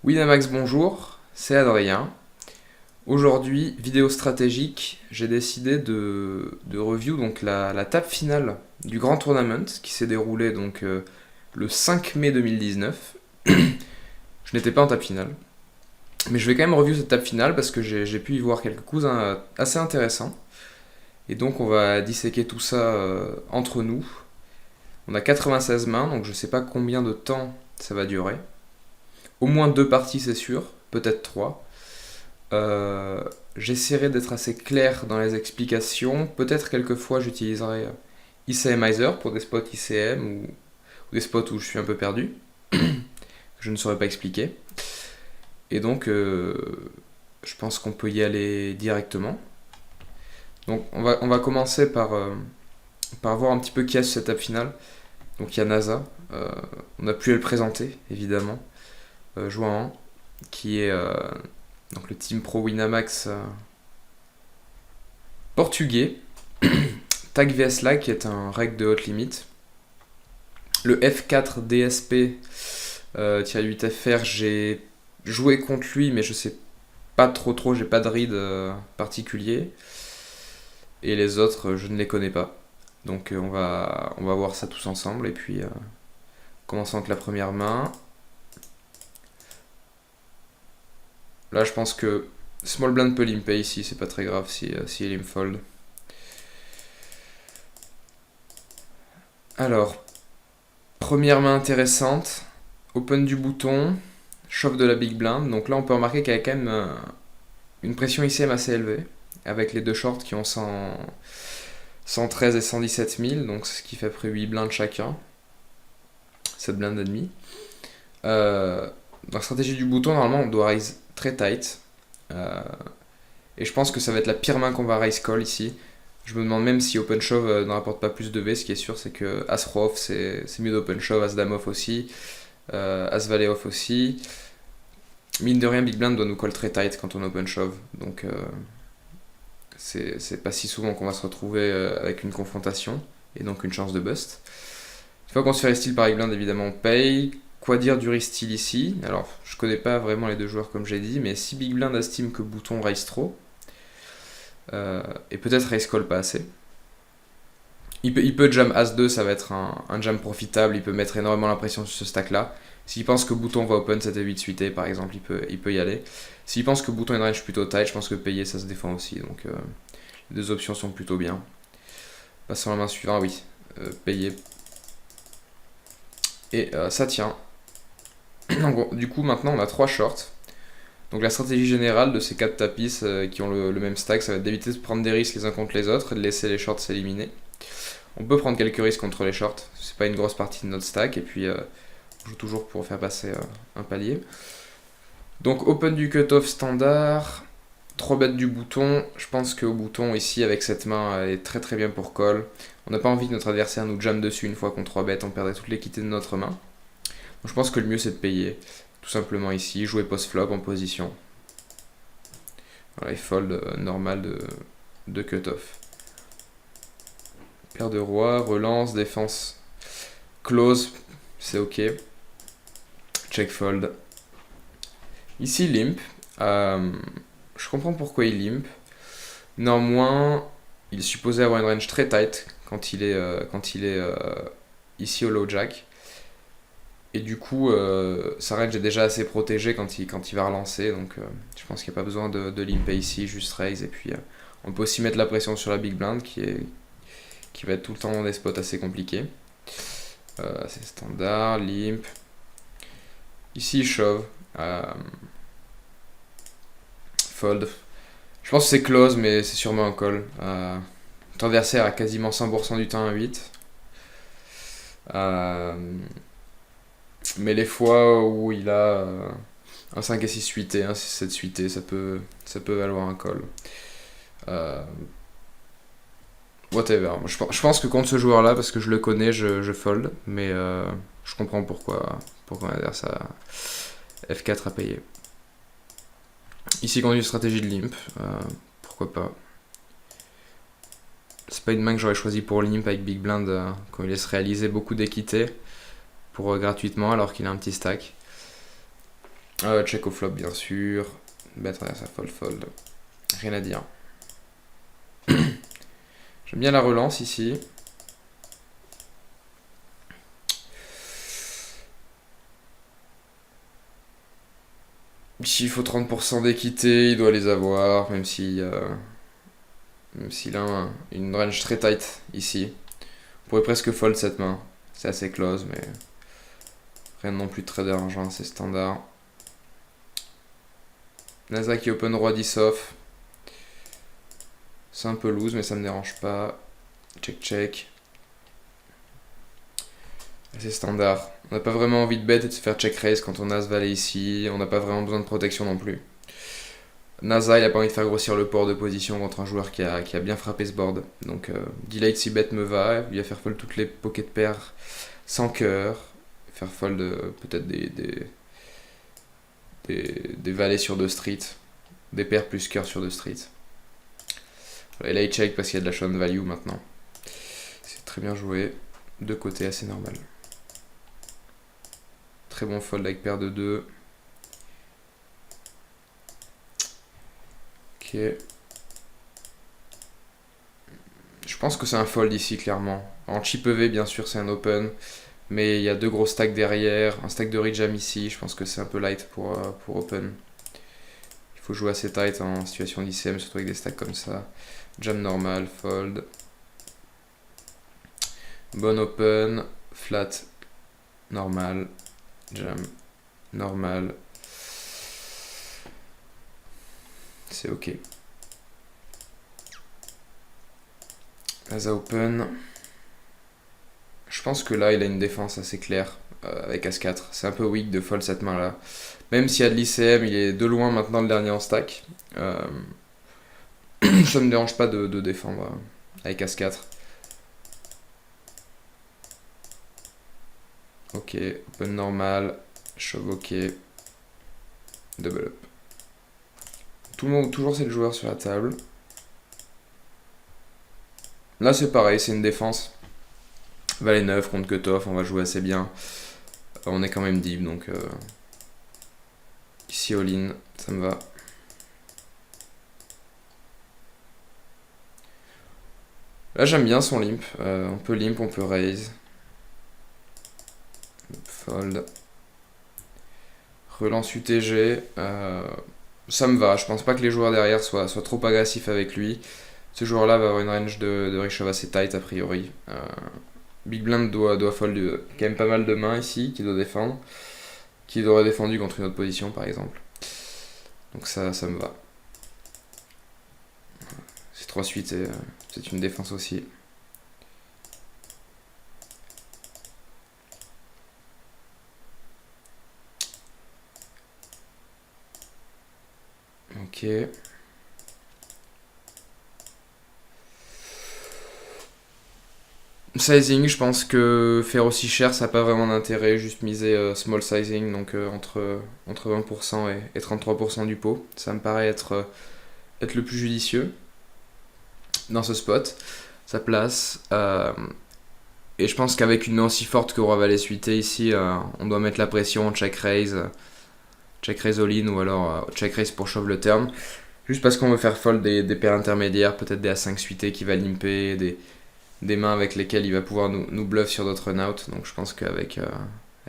Winamax, bonjour, c'est Adrien. Aujourd'hui, vidéo stratégique, j'ai décidé de review donc la table finale du Grand Tournament qui s'est déroulé le 5 mai 2019. Je n'étais pas en table finale, mais je vais quand même review cette table finale parce que j'ai pu y voir quelques coups assez intéressants. Et donc on va disséquer tout ça entre nous. On a 96 mains, donc je sais pas combien de temps ça va durer. Au moins deux parties, c'est sûr, peut-être trois. J'essaierai d'être assez clair dans les explications. Peut-être quelquefois j'utiliserai ICMizer pour des spots ICM ou des spots où je suis un peu perdu, que je ne saurais pas expliquer. Et donc, je pense qu'on peut y aller directement. Donc, on va commencer par voir un petit peu qui est sur cette table finale. Donc, il y a NASA. On a pu le présenter, évidemment. Joan, qui est donc le Team Pro Winamax portugais. Tag vs Lag, qui est un règle de haute limite. Le F4 DSP 8FR, j'ai joué contre lui, mais je sais pas trop, j'ai pas de read particulier. Et les autres, je ne les connais pas. Donc on va voir ça tous ensemble. Et puis, commençons avec la première main. Là, je pense que Small Blind peut limper ici, c'est pas très grave si il limp fold. Alors, première main intéressante, open du bouton, shove de la big blind. Donc là, on peut remarquer qu'il y a quand même une pression ICM assez élevée, avec les deux shorts qui ont 113 et 117 000, donc ce qui fait près 8 blindes chacun. 7 blindes et demi. Dans la stratégie du bouton, normalement, on doit raise très tight. Et je pense que ça va être la pire main qu'on va raise call ici. Je me demande même si open shove ne rapporte pas plus de V. Ce qui est sûr, c'est que As Roi off, c'est mieux d'open shove, As Dame off aussi, As Valet off aussi. Mine de rien, Big Blind doit nous call très tight quand on open shove. Donc c'est pas si souvent qu'on va se retrouver avec une confrontation et donc une chance de bust. Une fois qu'on se fait restyle par Big Blind, évidemment on paye. Quoi dire du restyle ici? Alors, je connais pas vraiment les deux joueurs comme j'ai dit, mais si Big Blind estime que bouton raise trop, et peut-être raise call pas assez, il peut jam As-2, ça va être un jam profitable, il peut mettre énormément la pression sur ce stack là. S'il pense que bouton va open 7 et 8 suité par exemple, il peut y aller. S'il pense que bouton est une range plutôt tight, je pense que payer ça se défend aussi, donc les deux options sont plutôt bien. Passons à la main suivante, oui, payer. Et ça tient. Donc, du coup, maintenant, on a 3 shorts. Donc, la stratégie générale de ces 4 tapis qui ont le même stack, ça va être d'éviter de prendre des risques les uns contre les autres et de laisser les shorts s'éliminer. On peut prendre quelques risques contre les shorts, c'est pas une grosse partie de notre stack, et puis on joue toujours pour faire passer un palier. Donc, open du cutoff standard, 3 bêtes du bouton. Je pense qu'au bouton, ici, avec cette main, elle est très très bien pour call. On n'a pas envie que notre adversaire nous jam dessus une fois qu'on 3 bêtes, on perdrait toute l'équité de notre main. Donc je pense que le mieux c'est de payer, tout simplement ici, jouer post-flop en position. Voilà, et fold normal de cut-off. Paire de roi, relance, défense, close, c'est ok. Check fold. Ici limp, je comprends pourquoi il limp. Néanmoins, il est supposé avoir une range très tight quand il est ici au low jack. Et du coup, sa range est déjà assez protégée quand il va relancer. Donc je pense qu'il n'y a pas besoin de limper ici, juste raise. Et puis on peut aussi mettre la pression sur la big blind qui va être tout le temps dans des spots assez compliqués. C'est standard, limp. Ici, shove. Fold. Je pense que c'est close, mais c'est sûrement un call. Ton adversaire a quasiment 100% du temps à 8. Mais les fois où il a un 5 et 6 suité, un 6 7 suité, ça peut valoir un call. Whatever. Je pense que contre ce joueur-là, parce que je le connais, je fold, mais je comprends pourquoi on va dire ça. F4 à payer. Ici, quand on a une stratégie de limp, pourquoi pas. C'est pas une main que j'aurais choisi pour limp avec Big Blind quand il laisse réaliser beaucoup d'équité pour gratuitement alors qu'il a un petit stack. Check au flop, bien sûr. Bet ça fold, fold. Rien à dire. J'aime bien la relance ici. Ici, il faut 30% d'équité, il doit les avoir, même s'il a une range très tight ici. On pourrait presque fold cette main. C'est assez close, mais rien non plus de très dérangeant, c'est standard. NASA qui open roi 10 off. C'est un peu loose, mais ça me dérange pas. Check, check. C'est standard. On n'a pas vraiment envie de bet et de se faire check raise quand on a ce valet ici. On n'a pas vraiment besoin de protection non plus. NASA, il a pas envie de faire grossir le port de position contre un joueur qui a bien frappé ce board. Donc, delay si bet me va. Il va faire fold toutes les pocket pairs sans cœur. Faire fold peut-être des valets sur 2 street. Des paires plus cœur sur 2 street. Et là, il check parce qu'il y a de la shot value maintenant. C'est très bien joué. De côté, assez normal. Très bon fold avec paire de 2. Ok. Je pense que c'est un fold ici, clairement. En chip EV, bien sûr, c'est un open. Mais il y a 2 gros stacks derrière. Un stack de rejam ici. Je pense que c'est un peu light pour open. Il faut jouer assez tight en situation d'ICM, surtout avec des stacks comme ça. Jam normal, fold. Bon open. Flat. Normal. Jam. Normal. C'est ok. As open. Je pense que là, il a une défense assez claire avec As-4. C'est un peu weak de fold cette main-là. Même s'il y a de l'ICM, il est de loin maintenant le dernier en stack. Ça me dérange pas de défendre avec As-4. Ok, open normal, shove ok, double up. Tout le monde, toujours 7 joueurs sur la table. Là c'est pareil, c'est une défense. Valet 9 contre cutoff, on va jouer assez bien. On est quand même deep, donc ici all-in, ça me va. Là j'aime bien son limp, on peut limp, on peut raise. Fold. Relance UTG, ça me va, je pense pas que les joueurs derrière soient trop agressifs avec lui. Ce joueur-là va avoir une range de reshove assez tight a priori. Big Blind doit fold quand même pas mal de mains ici, qui doit défendre. Qui aurait défendu contre une autre position par exemple. Donc ça me va. C'est 3 suites et c'est une défense aussi. Ok. Sizing, je pense que faire aussi cher, ça n'a pas vraiment d'intérêt. Juste miser small sizing, donc entre 20% et 33% du pot. Ça me paraît être le plus judicieux dans ce spot. Ça place. Et je pense qu'avec une main aussi forte que Roi Valet suité ici, on doit mettre la pression, check raise all-in ou alors check raise pour shove le turn. Juste parce qu'on veut faire fold des paires intermédiaires, peut-être des A5 suités qui va limper, des mains avec lesquelles il va pouvoir nous bluff sur d'autres run-out. Donc je pense qu'avec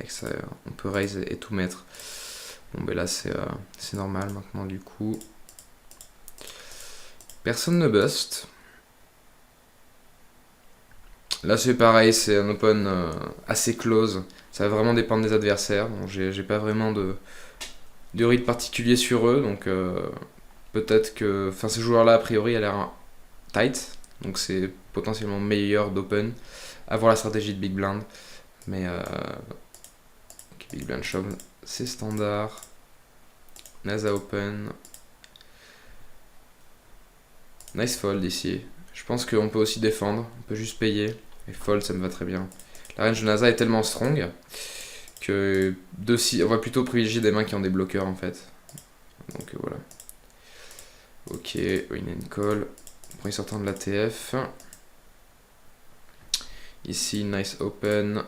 ça, on peut raise et tout mettre. Bon, ben là, c'est normal maintenant du coup. Personne ne bust. Là, c'est pareil, c'est un open assez close. Ça va vraiment dépendre des adversaires. Donc j'ai pas vraiment de read particulier sur eux. Donc peut-être que. Enfin, ce joueur-là, a priori, a l'air tight. Donc c'est potentiellement meilleur d'open. Avoir la stratégie de Big Blind. Mais okay, Big Blind shove, c'est standard. NASA open. Nice fold ici. Je pense qu'on peut aussi défendre. On peut juste payer. Et fold, ça me va très bien. La range de NASA est tellement strong que on va plutôt privilégier des mains qui ont des bloqueurs en fait. Donc voilà. Ok, win and call. Premier sortant de la TF. Ici, nice open.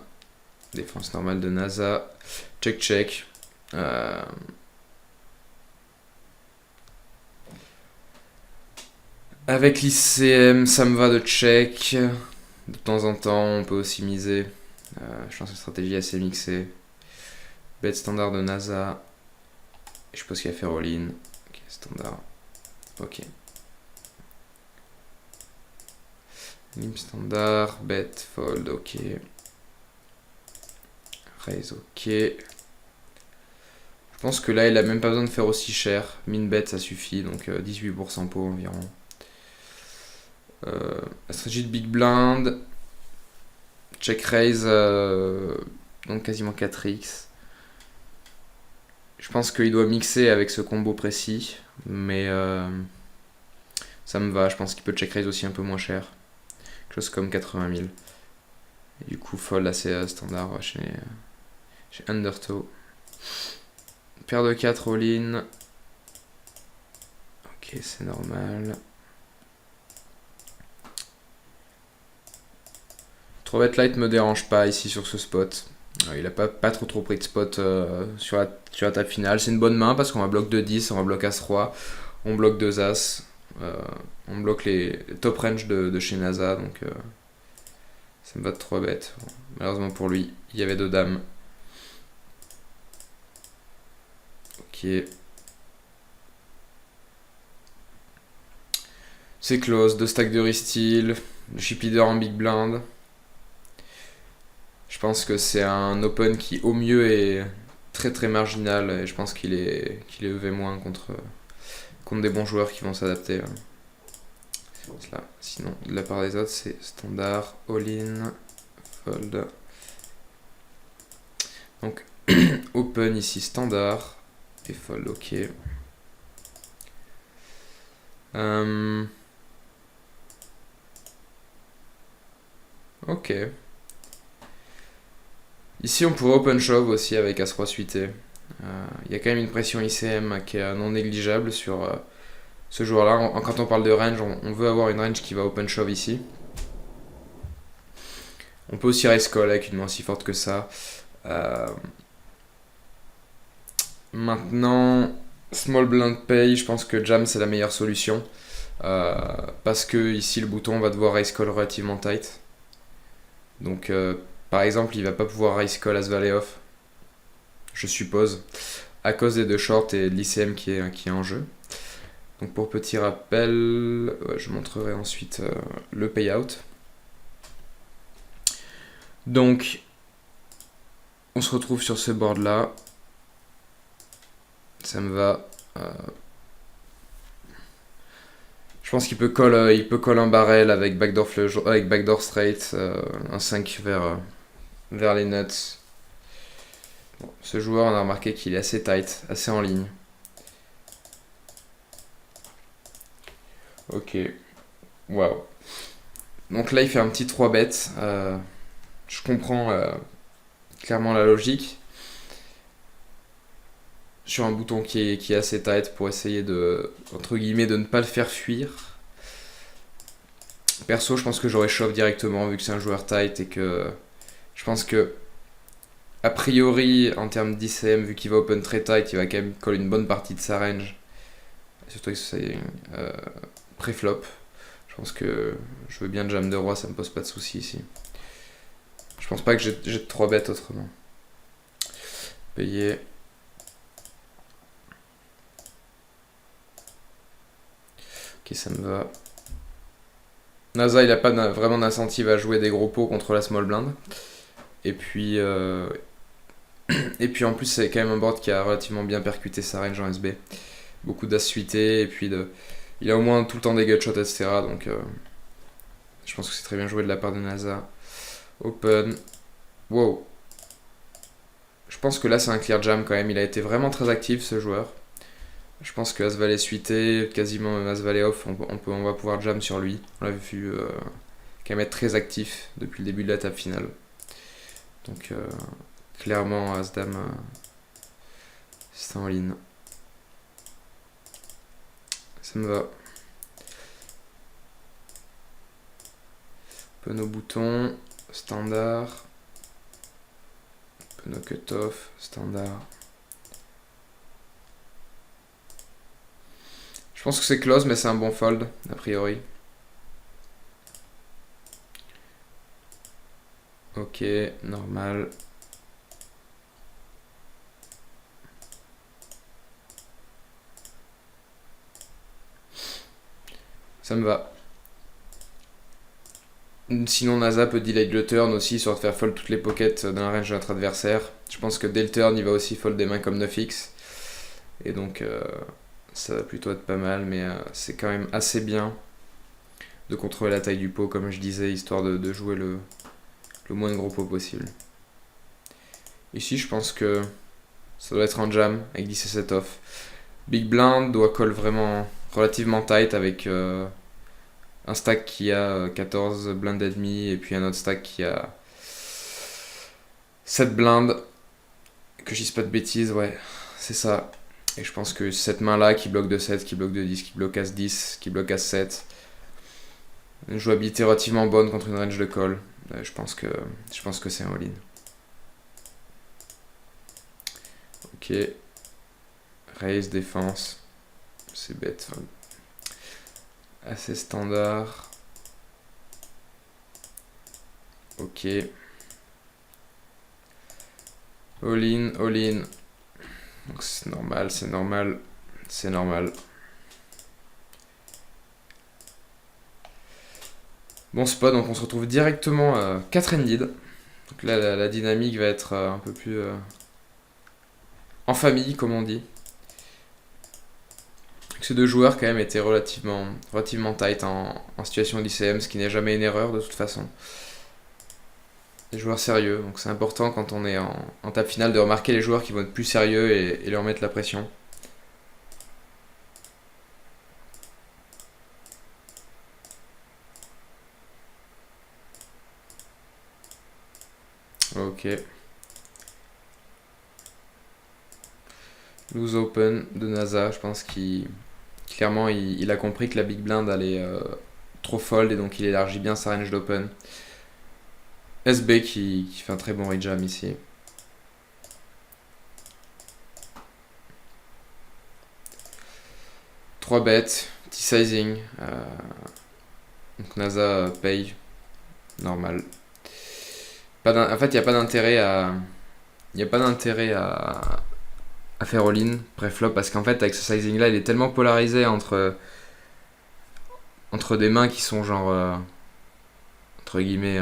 Défense normale de NASA. Check check. Avec l'ICM, ça me va de check. De temps en temps, on peut aussi miser. Je pense que la stratégie est assez mixée. Bet standard de NASA. Je suppose qu'il y a faire all-in. Ok, standard. Ok. Limp standard, bet, fold, ok. Raise, ok. Je pense que là, il a même pas besoin de faire aussi cher. Min bet, ça suffit, donc 18% pot environ. La stratégie de big blind. Check raise, donc quasiment 4x. Je pense qu'il doit mixer avec ce combo précis, mais ça me va. Je pense qu'il peut check raise aussi un peu moins cher. Quelque chose comme 80 000. Et du coup, fold assez standard chez Undertow. Paire de 4 all-in. Ok, c'est normal. 3 bet light me dérange pas ici sur ce spot. Il a pas trop pris de spot sur la table finale. C'est une bonne main parce qu'on va bloc 2-10, on va bloc As-Roi, on bloque 2 As. On bloque les top range de chez NASA, donc ça me va de 3 bêtes. Malheureusement pour lui, il y avait 2 dames. Ok. C'est close, 2 stacks de re-steal, le chip leader en big blind. Je pense que c'est un open qui au mieux est très très marginal et je pense qu'il est EV- contre des bons joueurs qui vont s'adapter. Là. Sinon, de la part des autres, c'est standard, all-in, fold. Donc, open ici, standard, et fold, ok. Ok. Ici, on pourrait open shove aussi avec As-Roi suité. Il y a quand même une pression ICM qui est non négligeable sur ce joueur-là. Quand on parle de range, on veut avoir une range qui va open shove ici. On peut aussi raise call avec une main aussi forte que ça. Maintenant, small blind pay, je pense que jam c'est la meilleure solution. Parce que ici le bouton va devoir raise call relativement tight. Donc par exemple il va pas pouvoir raise call as valet off, je suppose, à cause des 2 shorts et de l'ICM qui est en jeu. Donc pour petit rappel, je montrerai ensuite le payout. Donc on se retrouve sur ce board là. Ça me va. Je pense qu'il peut call un barrel avec backdoor flush, avec backdoor straight, un 5 vers les nuts. Bon, ce joueur, on a remarqué qu'il est assez tight, assez en ligne. Ok. Waouh. Donc là, il fait un petit 3 bet. Je comprends clairement la logique. Sur un bouton qui est assez tight pour essayer de, entre guillemets, de ne pas le faire fuir. Perso, je pense que j'aurais shove directement vu que c'est un joueur tight et que je pense que a priori, en termes d'ICM, vu qu'il va open très tight, il va quand même call une bonne partie de sa range. Surtout que c'est pré-flop. Je pense que je veux bien jam de roi, ça me pose pas de soucis ici. Je pense pas que j'ai de 3 bêtes autrement. Payer. Ok, ça me va. NASA, il a pas vraiment d'incentive à jouer des gros pots contre la small blind. Et puis en plus, c'est quand même un board qui a relativement bien percuté sa range en SB. Beaucoup d'as suité, et puis il a au moins tout le temps des gut shots, etc. Donc je pense que c'est très bien joué de la part de NASA. Open. Wow. Je pense que là, c'est un clear jam quand même. Il a été vraiment très actif, ce joueur. Je pense que As-Valet suité, quasiment As-Valet off, on va pouvoir jam sur lui. On l'a vu quand même être très actif depuis le début de la table finale. Donc clairement, As-Dame, c'est en ligne. Ça me va. Penaud bouton, standard. Penaud cut-off, standard. Je pense que c'est close, mais c'est un bon fold, a priori. Ok, normal. Ça me va. Sinon, Nasa peut delay le turn aussi, soit de faire fold toutes les pockets dans la range de notre adversaire. Je pense que dès le turn, il va aussi fold des mains comme 9x. Et donc, ça va plutôt être pas mal, mais c'est quand même assez bien de contrôler la taille du pot, comme je disais, histoire de jouer le moins de gros pots possible. Ici, je pense que ça doit être un jam avec 10 et 7 off. Big Blind doit call vraiment relativement tight avec un stack qui a 14 blindes et demi et puis un autre stack qui a 7 blindes. Que je dise pas de bêtises, ouais, c'est ça. Et je pense que cette main-là qui bloque de 7, qui bloque de 10, qui bloque As 10, qui bloque As 7, une jouabilité relativement bonne contre une range de call. Je pense que c'est un all-in. Ok. Raise, défense. C'est bête. Assez standard. Ok. All-in, all-in. Donc c'est normal, c'est normal, c'est normal. Bon spot, donc on se retrouve directement à 4-ended. Donc là, la dynamique va être un peu plus en famille, comme on dit. Ces deux joueurs, quand même, étaient relativement tight en situation d'ICM, ce qui n'est jamais une erreur de toute façon. Des joueurs sérieux, donc c'est important quand on est en table finale de remarquer les joueurs qui vont être plus sérieux et leur mettre la pression. Ok. Loose open de NASA, je pense qu'il clairement il a compris que la big blind allait trop fold et donc il élargit bien sa range d'open. SB qui fait un très bon rejam ici. Trois bêtes, petit sizing. Donc NASA paye. Normal. En fait, il n'y a pas d'intérêt à. Il n'y a pas d'intérêt à faire all-in pré-flop parce qu'en fait, avec ce sizing là, il est tellement polarisé entre des mains qui sont genre. Entre guillemets.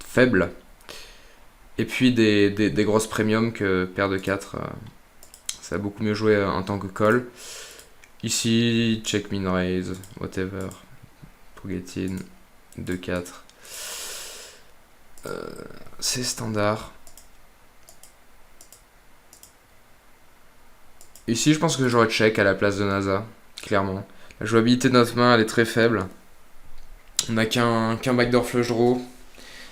Faibles. Et puis des grosses premiums que paire de 4. Ça va beaucoup mieux jouer en tant que call. Ici, check min raise, whatever. Pour get in, 2-4. C'est standard. Ici, je pense que j'aurais check à la place de NASA, clairement. La jouabilité de notre main, elle est très faible. On n'a qu'un backdoor flush draw.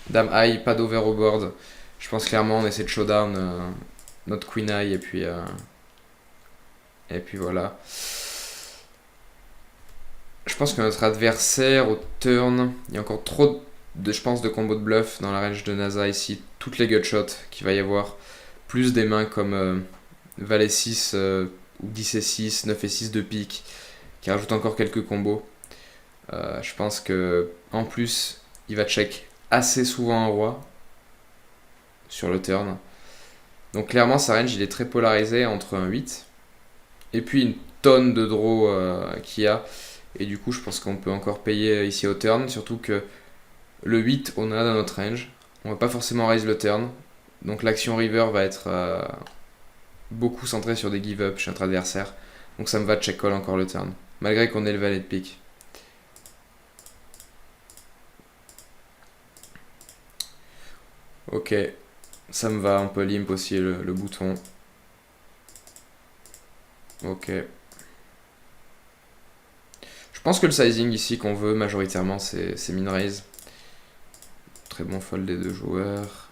Dame high, pas d'over au board. Je pense clairement on essaie de showdown notre queen high et puis voilà. Je pense que notre adversaire au turn, il y a encore trop de combos de bluff dans la range de NASA ici. Toutes les gutshots qu'il va y avoir. Plus des mains comme Valet 6 ou 10 et 6, 9 et 6 de pique qui rajoutent encore quelques combos. Je pense que en plus il va check assez souvent un roi sur le turn. Donc clairement sa range il est très polarisé entre un 8 et puis une tonne de draw qu'il y a. Et du coup je pense qu'on peut encore payer ici au turn, surtout que le 8 on a dans notre range. On va pas forcément raise le turn. Donc l'action river va être beaucoup centrée sur des give up chez notre adversaire. Donc ça me va check call encore le turn. Malgré qu'on ait le valet de pique. Ok, ça me va, on peut limp aussi le bouton. Ok. Je pense que le sizing ici qu'on veut majoritairement c'est min raise. Très bon fold des deux joueurs.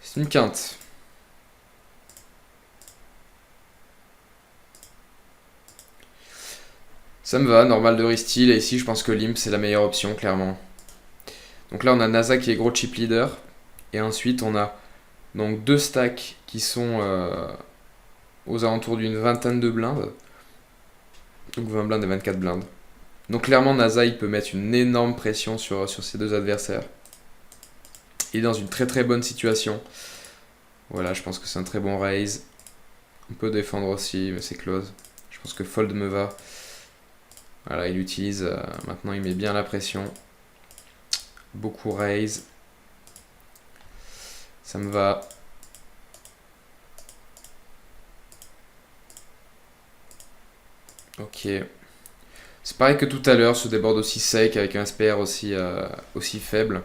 C'est une quinte. Ça me va, normal de restyle et ici je pense que limp c'est la meilleure option clairement. Donc là on a NASA qui est gros chip leader et ensuite on a donc deux stacks qui sont aux alentours d'une vingtaine de blindes. Donc 20 blindes et 24 blindes. Donc clairement, Nasa, il peut mettre une énorme pression sur ses deux adversaires. Il est dans une très très bonne situation. Voilà, je pense que c'est un très bon raise. On peut défendre aussi, mais c'est close. Je pense que fold me va. Voilà, il utilise. Maintenant, il met bien la pression. Beaucoup raise. Ça me va. Ok. C'est pareil que tout à l'heure, ce déborde aussi sec avec un SPR aussi faible.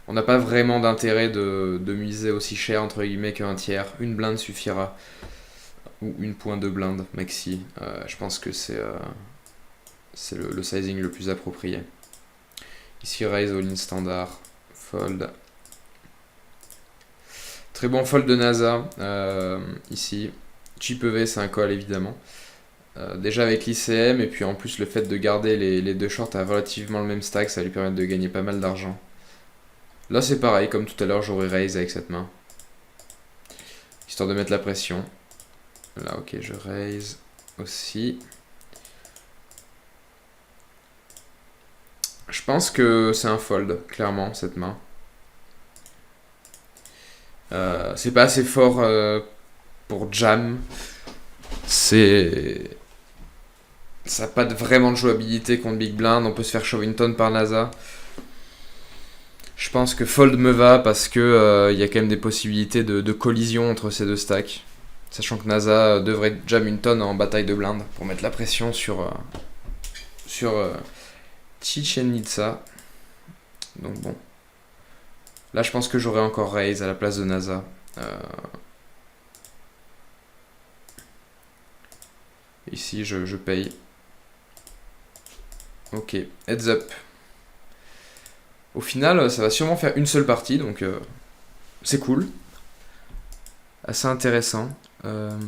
On n'a pas vraiment d'intérêt de miser aussi cher entre guillemets qu'un tiers. Une blinde suffira. Ou une point de blinde maxi. Je pense que c'est le sizing le plus approprié. Ici raise all-in standard. Fold. Très bon fold de Nasa. Ici. Chip EV c'est un call évidemment. Déjà avec l'ICM et puis en plus le fait de garder les deux shorts à relativement le même stack, ça va lui permettre de gagner pas mal d'argent. Là c'est pareil, comme tout à l'heure j'aurais raise avec cette main. Histoire de mettre la pression. Là ok je raise aussi. Je pense que c'est un fold, clairement, cette main. C'est pas assez fort pour jam. Ça n'a pas vraiment de jouabilité contre Big Blind. On peut se faire shove une tonne par Nasa. Je pense que fold me va parce que y a quand même des possibilités de collision entre ces deux stacks. Sachant que Nasa devrait jam une tonne en bataille de blind pour mettre la pression sur Chichen Itza. Donc bon. Là je pense que j'aurais encore raise à la place de Nasa. Ici je paye. Ok, heads up. Au final, ça va sûrement faire une seule partie, donc c'est cool. Assez intéressant. En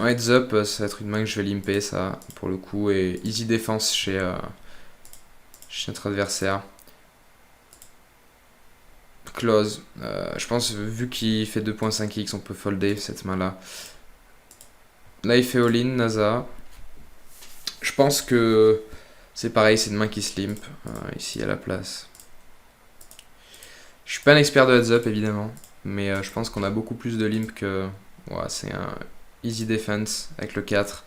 heads up, ça va être une main que je vais limper, ça, pour le coup, et easy défense chez notre adversaire. Close. Je pense, vu qu'il fait 2.5x, on peut folder cette main-là. Là, il fait all-in, Nasa. Je pense que c'est pareil, c'est une main qui se limp ici à la place. Je suis pas un expert de heads up évidemment, mais je pense qu'on a beaucoup plus de limp que. Ouais, c'est un easy defense avec le 4.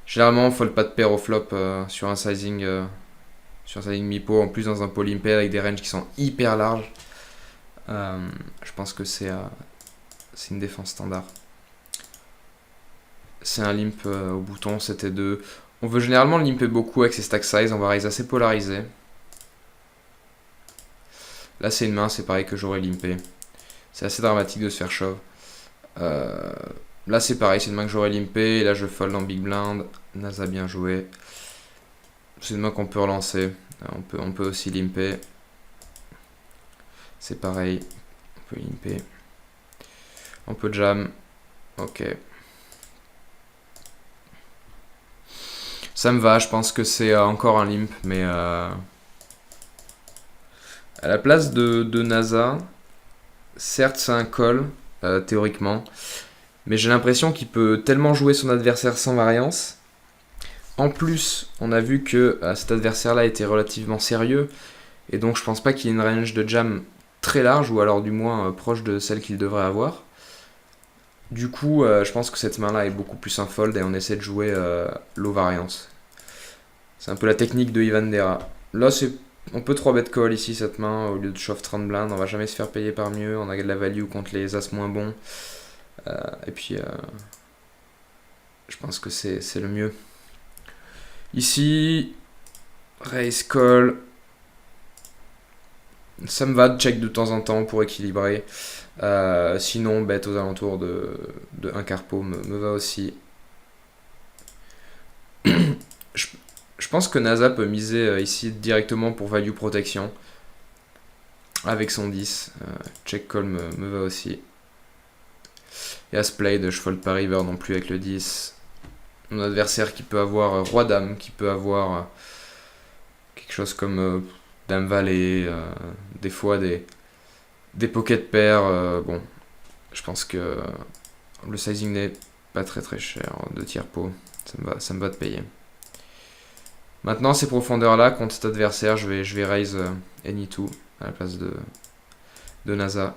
Généralement, on fold pas de paire au flop sur un sizing mi-pot, en plus dans un pot limpé avec des ranges qui sont hyper larges. Je pense que c'est une défense standard. C'est un limp au bouton, c'était 2. On veut généralement limper beaucoup avec ses stack size, on va raise assez polarisé. Là c'est une main, c'est pareil que j'aurais limpé. C'est assez dramatique de se faire shove. Là c'est pareil, c'est une main que j'aurais limpé. Là je fold en big blind. Nasa bien joué. C'est une main qu'on peut relancer. On peut aussi limper. C'est pareil. On peut limper. On peut jam. Ok. Ça me va, je pense que c'est encore un limp, mais à la place de Nasa, certes c'est un call, théoriquement, mais j'ai l'impression qu'il peut tellement jouer son adversaire sans variance. En plus, on a vu que cet adversaire-là était relativement sérieux, et donc je pense pas qu'il y ait une range de jam très large, ou alors du moins proche de celle qu'il devrait avoir. Du coup, je pense que cette main-là est beaucoup plus un fold et on essaie de jouer low variance. C'est un peu la technique de Ivan Dera. Là, on peut 3 bet call ici cette main au lieu de shove 30 blindes. On va jamais se faire payer par mieux. On a de la value contre les as moins bons. Et puis, je pense que c'est le mieux. Ici, raise call. Ça me va de check de temps en temps pour équilibrer. Sinon, bet aux alentours de 1 carpo me va aussi. Je pense que Nasa peut miser ici directement pour value protection. Avec son 10. Check call me va aussi. Et as played, je fold pas river non plus avec le 10. Mon adversaire qui peut avoir roi-dame, qui peut avoir quelque chose comme dame-valet, des fois des pocket pairs. Bon, je pense que Le sizing n'est pas très cher, 2 tiers pot, ça me va de payer. Maintenant, ces profondeurs-là, contre cet adversaire, je vais raise Any2 à la place de NASA.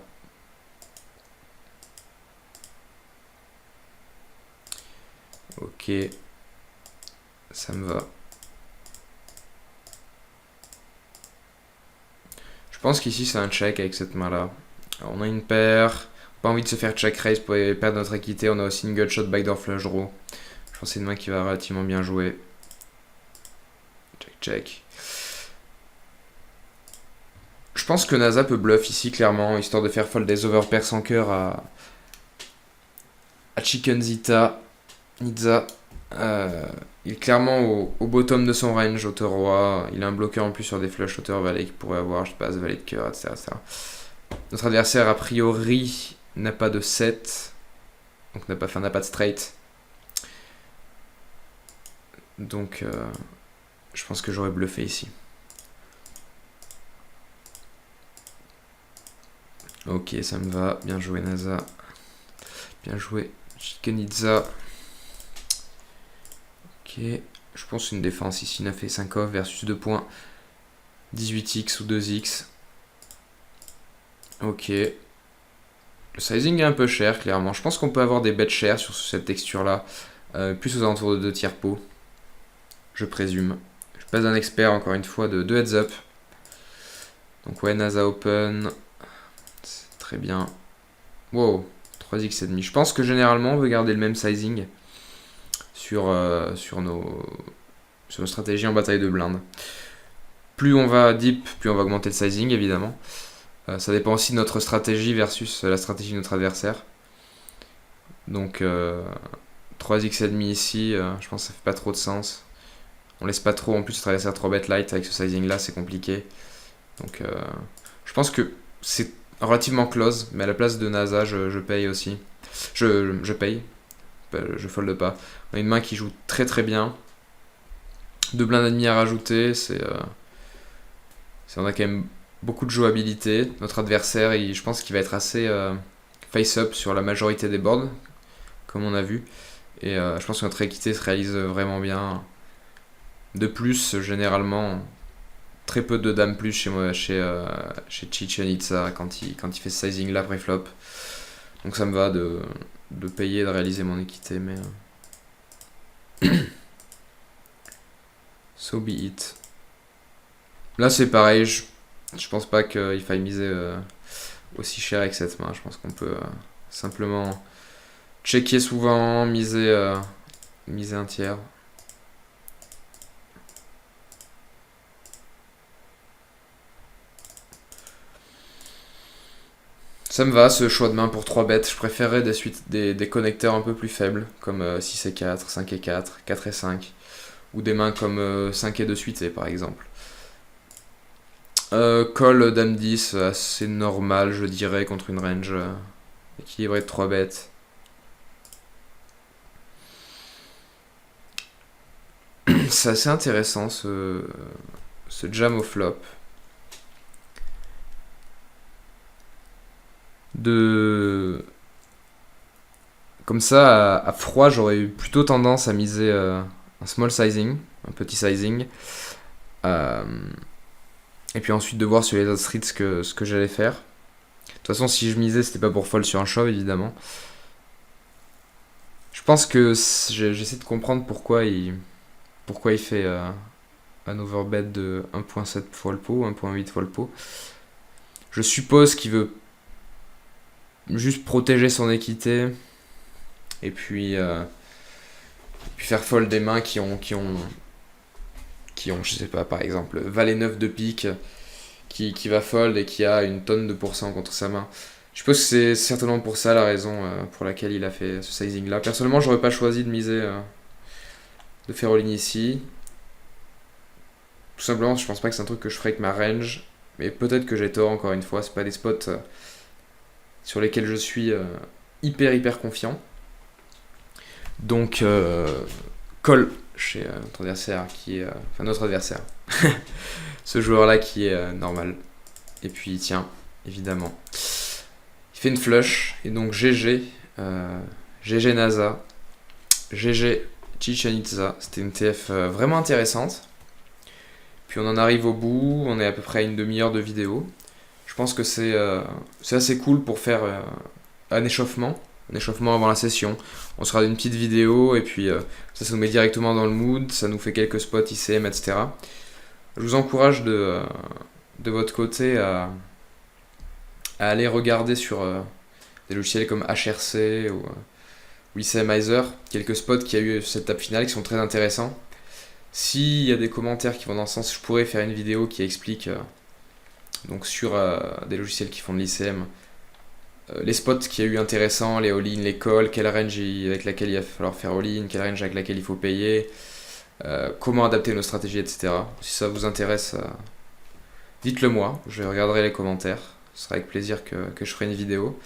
Ok, ça me va. Je pense qu'ici c'est un check avec cette main-là. On a une paire, pas envie de se faire check raise pour perdre notre équité. On a aussi une gutshot backdoor flush draw. Je pense que c'est une main qui va relativement bien jouer. Check. Je pense que NASA peut bluff ici clairement, histoire de faire fold des overpairs sans cœur à Chicken Zita. Nizza. Il est clairement au bottom de son range, hauteur roi. Il a un bloqueur en plus sur des flush hauteur valet qu'il pourrait avoir, je sais pas, valet de cœur, etc., etc. Notre adversaire, a priori, n'a pas de 7. Donc n'a pas de straight. Donc je pense que j'aurais bluffé ici. Ok, ça me va. Bien joué NASA. Bien joué Chikenitza. Ok, je pense une défense ici 9 et 5 off versus 2 points. 18x ou 2x. Ok. Le sizing est un peu cher, clairement. Je pense qu'on peut avoir des bets chers sur cette texture-là. Plus aux alentours de 2 tiers pot. Je présume. Je suis pas un expert, encore une fois, de 2 heads up. Donc ouais, NASA open. C'est très bien. Wow, 3x et demi. Je pense que généralement, on veut garder le même sizing sur nos stratégies en bataille de blindes. Plus on va deep, plus on va augmenter le sizing, évidemment. Ça dépend aussi de notre stratégie versus la stratégie de notre adversaire. Donc 3x et demi ici, je pense que ça fait pas trop de sens. On laisse pas trop en plus notre adversaire 3 bet light avec ce sizing là, c'est compliqué. Donc je pense que c'est relativement close, mais à la place de NASA, je paye aussi. Je paye, je fold pas. On a une main qui joue très bien. 2 blindes et demi à rajouter, on a quand même beaucoup de jouabilité. Notre adversaire, je pense qu'il va être assez face-up sur la majorité des boards, comme on a vu. Et je pense que notre équité se réalise vraiment bien. De plus, généralement, très peu de dames plus chez Chichen Itza quand il fait ce sizing là pré-flop. Donc ça me va de payer et de réaliser mon équité, mais so be it. Là c'est pareil, je pense pas qu'il faille miser aussi cher avec cette main. Je pense qu'on peut simplement checker souvent, miser un tiers. Ça me va ce choix de main pour 3 bêtes. Je préférerais des connecteurs un peu plus faibles, comme 6 et 4, 5 et 4, 4 et 5. Ou des mains comme 5 et 2 suités par exemple. Call Dame 10, assez normal je dirais contre une range équilibrée de 3 bêtes. C'est assez intéressant ce jam au flop. Comme ça, à froid, j'aurais eu plutôt tendance à miser un small sizing, un petit sizing. Et puis ensuite de voir sur les autres streets ce que j'allais faire. De toute façon, si je misais, c'était pas pour fold sur un shove, évidemment. Je pense que j'essaie de comprendre pourquoi il fait un overbet de 1.7 fois le pot, 1.8 fois le pot. Je suppose qu'il veut juste protéger son équité et puis faire fold des mains qui ont je sais pas, par exemple valet 9 de pique qui va fold et qui a une tonne de pourcents contre sa main. Je suppose que c'est certainement pour ça la raison pour laquelle il a fait ce sizing là. Personnellement, j'aurais pas choisi de miser de faire all-in ici. Tout simplement, je pense pas que c'est un truc que je ferais avec ma range, mais peut-être que j'ai tort. Encore une fois, c'est pas des spots sur lesquels je suis hyper confiant. Donc call chez notre adversaire notre adversaire. Ce joueur là qui est normal. Et puis il tient, évidemment. Il fait une flush et donc GG. GG NASA, GG Chichen Itza. C'était une TF vraiment intéressante. Puis on en arrive au bout, on est à peu près à une demi-heure de vidéo. Je pense que c'est assez cool pour faire un échauffement avant la session. On se regarde une petite vidéo et puis ça nous met directement dans le mood, ça nous fait quelques spots ICM, etc. Je vous encourage de votre côté à aller regarder sur des logiciels comme HRC ou ICMizer, quelques spots qu'il y a eu sur cette table finale qui sont très intéressants. S'il y a des commentaires qui vont dans ce sens, je pourrais faire une vidéo qui explique donc sur des logiciels qui font de l'ICM les spots qu'il y a eu intéressants, les all-in, les calls, quelle range avec laquelle il va falloir faire all-in, quelle range avec laquelle il faut payer, comment adapter nos stratégies, etc. Si ça vous intéresse, dites-le moi, je regarderai les commentaires. Ce sera avec plaisir que je ferai une vidéo.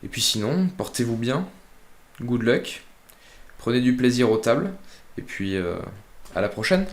Et puis sinon, portez-vous bien, good luck, prenez du plaisir aux tables, et puis à la prochaine.